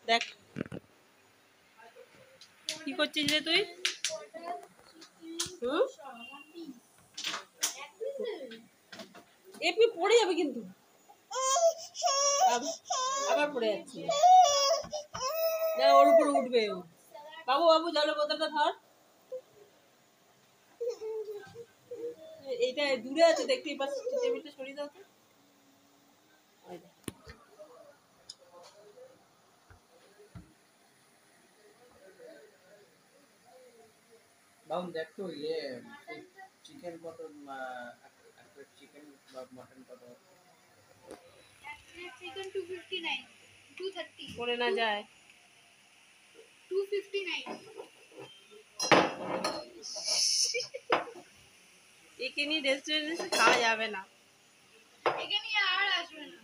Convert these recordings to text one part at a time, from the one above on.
দেখ কি করছিস রে তুই? এপি পড়ে যাবে কিন্তু আবার পড়ে যাচ্ছে না, ওর উপরে উঠবে। বাবু বাবু জলের বোতলটা ধর। এইটা দূরে আছে দেখতেই পাচ্ছিস, টেবিলটা সরিয়ে দাও তো। বাবু দেখ তো ইয়ে চিকেন মটন একটা চিকেন বা মটন কত? চিকেন 259 230 পড়ে না যায়। 259 একে নিয়ে রেস্টুরেন্টে খাওয়া যাবে না। এখানে আর আসবে না,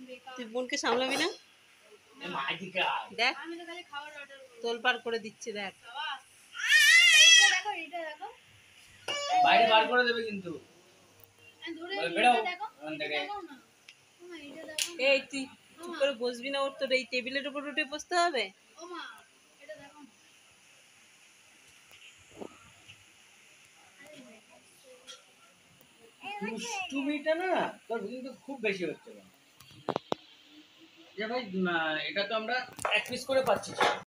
বেকার। তুই বোনকে সামলাবি না? দেখ আমি তো খালি খাবার অর্ডার করব। তোলপাড় করে দিচ্ছে দেখ। এইটা দেখো, এইটা দেখো। বাইরে বার করে দেবে কিন্তু। ধরে বেড়াও এইটা দেখো, ওখান এইটা থেকে। দেখো না। ওমা এইটা দেখো। এই তুই চুপ করে বসবি না? ওর তোর এই টেবিলের উপর উঠে বসতে হবে। ওমা এটা দেখো। দুষ্টুমিটা না তোর কিন্তু খুব বেশি হচ্ছে। যে ভাই এটা তো আমরা এক পিস করে পাচ্ছি।